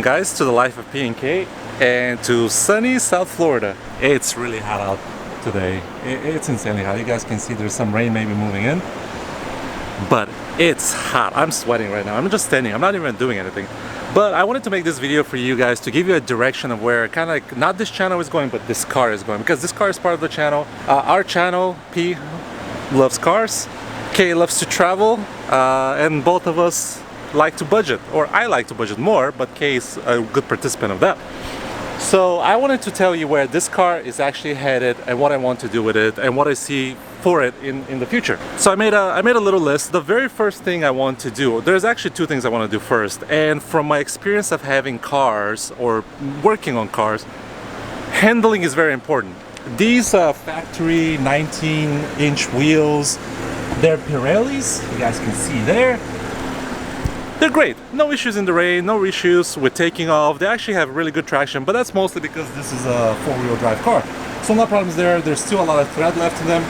guys to the life of P&K and to sunny South Florida. It's really hot out today. It's insanely hot. You guys can see there's some rain maybe moving in, but it's hot. I'm sweating right now. I'm just standing. I'm not even doing anything. But I wanted to make this video for you guys to give you a direction of where kind of like not this channel is going, but this car is going, because this car is part of the channel. Our channel, P loves cars, K loves to travel, and both of us like to budget, or I like to budget more, but Kay is a good participant of that. So I wanted to tell you where this car is actually headed and what I want to do with it and what I see for it in the future. So I made a little list. The very first thing I want to do, there's actually two things I want to do first, and from my experience of having cars or working on cars, handling is very important. These factory 19-inch wheels, they're Pirellis, you guys can see there. They're great, no issues in the rain, no issues with taking off. They actually have really good traction, but that's mostly because this is a four-wheel drive car. So no problems there, there's still a lot of thread left in them.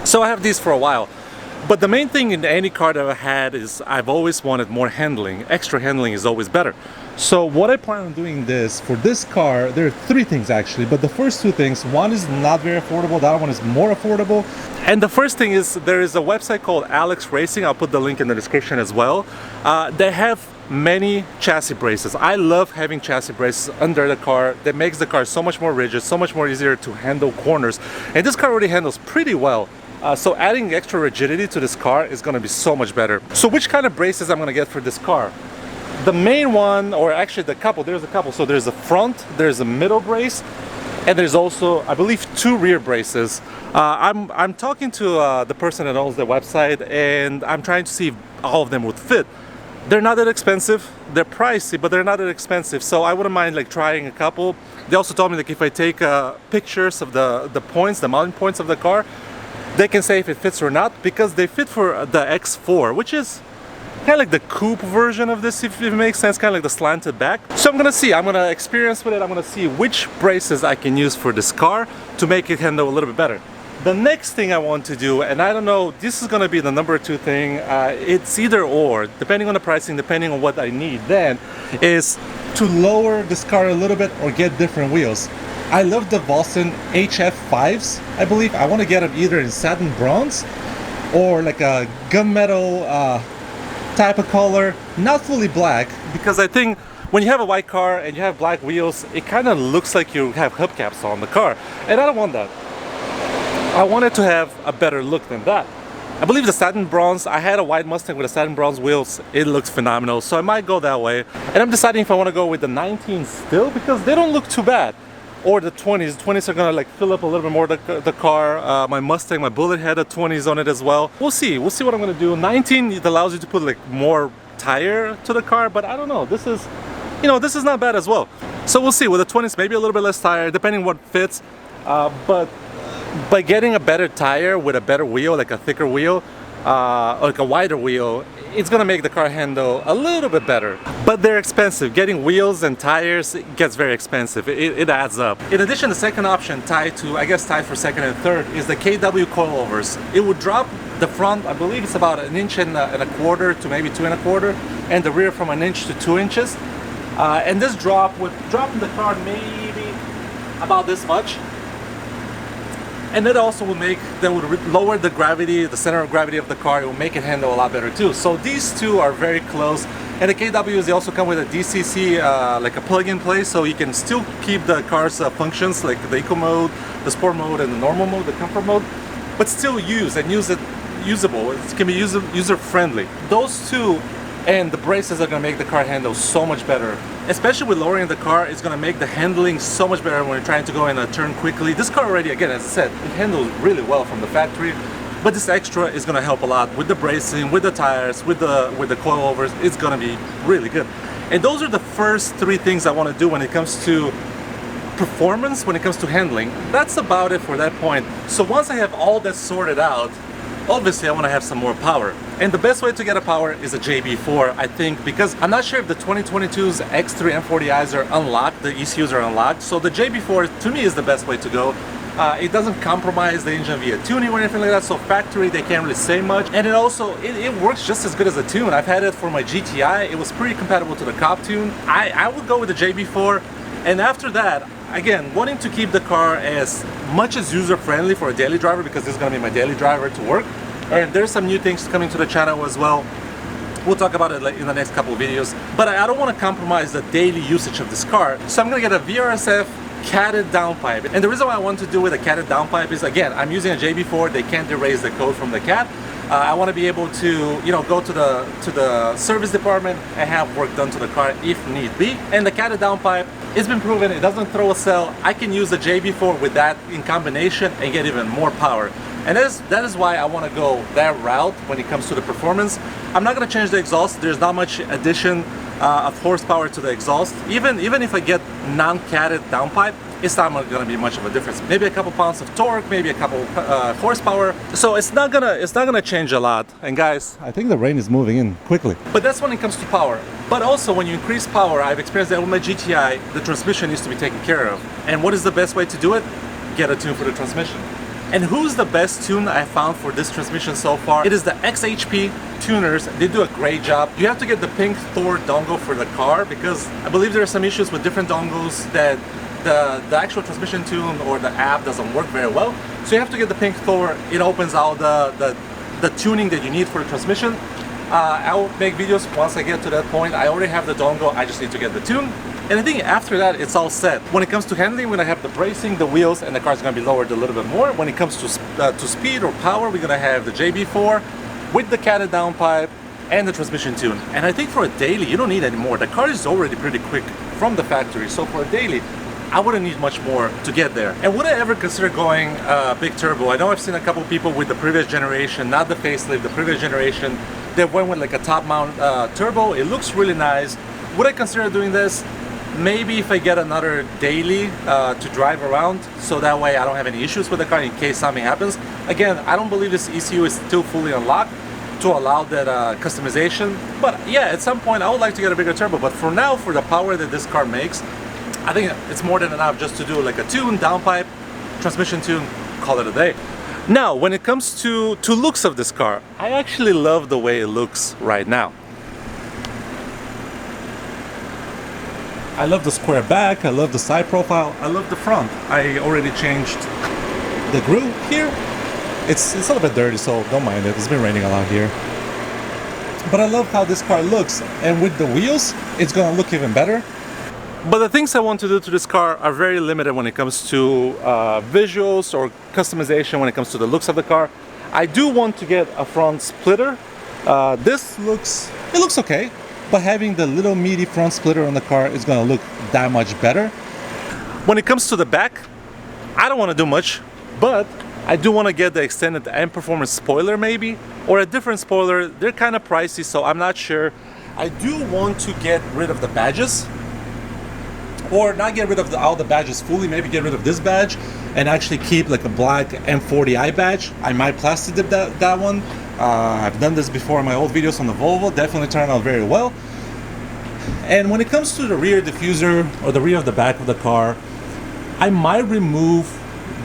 So I have these for a while. But the main thing in any car that I've had is I've always wanted more handling. Extra handling is always better. So what I plan on doing for this car, there are three things actually, but the first two things, one is not very affordable, the other one is more affordable. And the first thing is there is a website called Alex Racing, I'll put the link in the description as well. They have many chassis braces. I love having chassis braces under the car. That makes the car so much more rigid, so much more easier to handle corners. And this car already handles pretty well. So adding extra rigidity to this car is going to be so much better. So which kind of braces I'm going to get for this car? The main one, or actually there's a couple. So there's a front, there's a middle brace, and there's also, I believe, two rear braces. I'm talking to the person that owns the website, and I'm trying to see if all of them would fit. They're not that expensive. They're pricey, but they're not that expensive. So I wouldn't mind like trying a couple. They also told me like if I take pictures of the points, the mounting points of the car, they can say if it fits or not, because they fit for the X4, which is kind of like the coupe version of this, if it makes sense, kind of like the slanted back. So I'm gonna see, I'm gonna experience with it, I'm gonna see which braces I can use for this car to make it handle a little bit better. The next thing I want to do, and I don't know, this is gonna be the number two thing, it's either or, depending on the pricing, depending on what I need then, is to lower this car a little bit or get different wheels. I love the Volson HF5s, I believe. I want to get them either in satin bronze or like a gunmetal type of color, not fully black, because I think when you have a white car and you have black wheels, it kind of looks like you have hubcaps on the car, and I don't want that. I want it to have a better look than that. I believe the satin bronze, I had a white Mustang with the satin bronze wheels, it looks phenomenal, so I might go that way. And I'm deciding if I want to go with the 19s still, because they don't look too bad. Or the 20s. The 20s are gonna like fill up a little bit more the car. My Mustang, my Bullet had a 20s on it as well. We'll see what I'm gonna do. 19, it allows you to put like more tire to the car, but I don't know, this is, you know, this is not bad as well. So we'll see, with the 20s maybe a little bit less tire, depending what fits, but by getting a better tire with a better wheel, like a thicker wheel, or like a wider wheel, it's gonna make the car handle a little bit better. But they're expensive. Getting wheels and tires, it gets very expensive. It adds up. In addition, the second option, tied for second and third, is the KW coilovers. It would drop the front, I believe it's about 1.25 inches to maybe 2 1/4, and the rear from 1 inch to 2 inches. And this drop would drop in the car maybe about this much. And that also would lower the gravity, the center of gravity of the car. It will make it handle a lot better too. So these two are very close. And the KWs, they also come with a DCC, like a plug-in play, so you can still keep the car's functions, like the eco mode, the sport mode, and the normal mode, the comfort mode, but still use it usable. It can be user-friendly. Those two and the braces are going to make the car handle so much better. Especially with lowering the car, it's going to make the handling so much better when you're trying to go in a turn quickly. This car already, again, as I said, it handles really well from the factory, but this extra is going to help a lot with the bracing, with the tires, with the coilovers. It's going to be really good. And those are the first three things I want to do when it comes to performance, when it comes to handling. That's about it for that point. So once I have all that sorted out, obviously I want to have some more power. And the best way to get a power is a JB4, I think, because I'm not sure if the 2022's X3 M40i's are unlocked, the ECUs are unlocked. So the JB4 to me is the best way to go. It doesn't compromise the engine via tuning or anything like that, so factory they can't really say much. And it also, it works just as good as a tune. I've had it for my GTI, it was pretty compatible to the Cop tune. I would go with the JB4, and after that, again, wanting to keep the car as much as user-friendly for a daily driver, because this is going to be my daily driver to work. And there's some new things coming to the channel as well. We'll talk about it in the next couple of videos. But I don't want to compromise the daily usage of this car. So I'm going to get a VRSF catted downpipe. And the reason why I want to do with a catted downpipe is, again, I'm using a JB4. They can't erase the code from the cat. I want to be able to, you know, go to the service department and have work done to the car if need be. And the catted downpipe, it's been proven it doesn't throw a cell. I can use the JB4 with that in combination and get even more power. And that is why I want to go that route when it comes to the performance. I'm not going to change the exhaust. There's not much addition of horsepower to the exhaust. Even if I get non-catted downpipe, it's not going to be much of a difference. Maybe a couple pounds of torque, maybe a couple horsepower. So it's not gonna change a lot. And guys, I think the rain is moving in quickly. But that's when it comes to power. But also when you increase power, I've experienced that with my GTI, the transmission needs to be taken care of. And what is the best way to do it? Get a tune for the transmission. And who's the best tune I found for this transmission so far? It is the XHP tuners. They do a great job. You have to get the pink Thor dongle for the car, because I believe there are some issues with different dongles that the actual transmission tune or the app doesn't work very well. So you have to get the pink Thor. It opens out the tuning that you need for the transmission. I will make videos once I get to that point. I already have the dongle, I just need to get the tune. And I think after that, it's all set. When it comes to handling, we're gonna have the bracing, the wheels, and the car's gonna be lowered a little bit more. When it comes to speed or power, we're gonna have the JB4 with the catted downpipe and the transmission tune. And I think for a daily, you don't need any more. The car is already pretty quick from the factory. So for a daily, I wouldn't need much more to get there. And would I ever consider going big turbo? I know I've seen a couple people with the previous generation, not the facelift, the previous generation, that went with like a top mount turbo. It looks really nice. Would I consider doing this? Maybe if I get another daily to drive around, so that way I don't have any issues with the car in case something happens. Again, I don't believe this ECU is still fully unlocked to allow that customization. But yeah, at some point I would like to get a bigger turbo. But for now, for the power that this car makes, I think it's more than enough just to do like a tune, downpipe, transmission tune, call it a day. Now, when it comes to looks of this car, I actually love the way it looks right now. I love the square back, I love the side profile, I love the front. I already changed the grille here. It's a little bit dirty, so don't mind it. It's been raining a lot here. But I love how this car looks, and with the wheels, it's gonna look even better. But the things I want to do to this car are very limited when it comes to visuals or customization when it comes to the looks of the car. I do want to get a front splitter. This looks okay, but having the little meaty front splitter on the car is gonna look that much better. When it comes to the back, I don't want to do much, but I do want to get the extended M Performance spoiler maybe, or a different spoiler. They're kind of pricey, so I'm not sure. I do want to get rid of the badges, or not get rid of all the badges fully, maybe get rid of this badge and actually keep like a black M40i badge. I might plastic dip that one. I've done this before in my old videos on the Volvo, definitely turned out very well. And when it comes to the rear diffuser or the rear of the back of the car, I might remove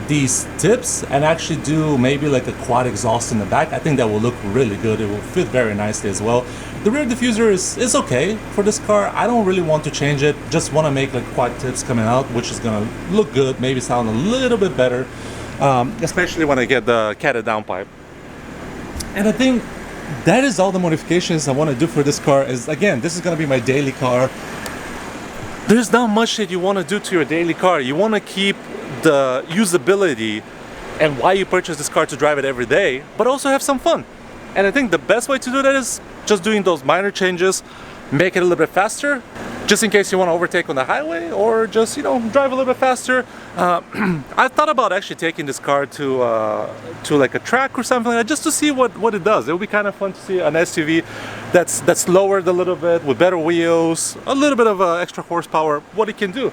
these tips and actually do maybe like a quad exhaust in the back. I think that will look really good. It will fit very nicely as well. The rear diffuser is okay for this car. I don't really want to change it. Just want to make like quad tips coming out, which is gonna look good, maybe sound a little bit better, especially when I get the catted downpipe. And I think that is all the modifications I want to do for this car. Is again, this is gonna be my daily car. There's not much that you want to do to your daily car. You want to keep the usability and why you purchase this car to drive it every day, but also have some fun. And I think the best way to do that is just doing those minor changes, make it a little bit faster, just in case you want to overtake on the highway, or just, you know, drive a little bit faster. I thought about actually taking this car to like a track or something like that, just to see what it does. It would be kind of fun to see an SUV that's lowered a little bit, with better wheels, a little bit of extra horsepower, what it can do.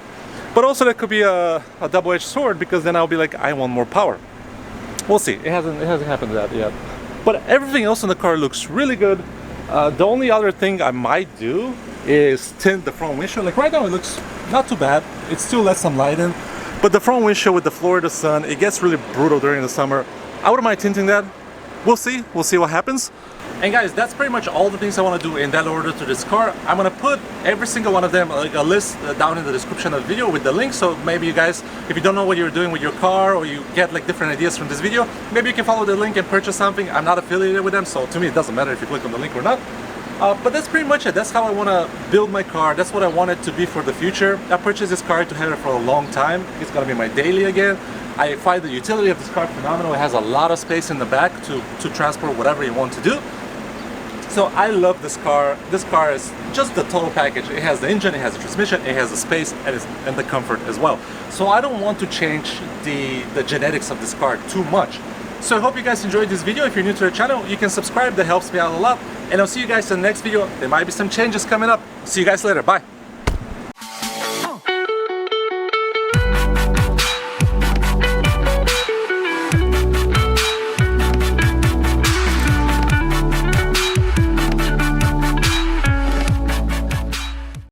But also that could be a double-edged sword, because then I'll be like, I want more power. We'll see. It hasn't happened to that yet. But everything else in the car looks really good. The only other thing I might do is tint the front windshield. Like right now it looks not too bad. It still lets some light in. But the front windshield with the Florida sun, it gets really brutal during the summer. I wouldn't mind tinting that. We'll see what happens. And guys, that's pretty much all the things I want to do in that order to this car. I'm going to put every single one of them, like a list down in the description of the video with the link. So maybe you guys, if you don't know what you're doing with your car, or you get like different ideas from this video, maybe you can follow the link and purchase something. I'm not affiliated with them, so to me it doesn't matter if you click on the link or not. But that's pretty much it. That's how I want to build my car. That's what I want it to be for the future. I purchased this car to have it for a long time. It's going to be my daily again. I find the utility of this car phenomenal. It has a lot of space in the back to transport whatever you want to do. So I love this car. This car is just the total package. It has the engine, it has the transmission, it has the space, and the comfort as well. So I don't want to change the genetics of this car too much. So I hope you guys enjoyed this video. If you're new to the channel, you can subscribe. That helps me out a lot. And I'll see you guys in the next video. There might be some changes coming up. See you guys later. Bye.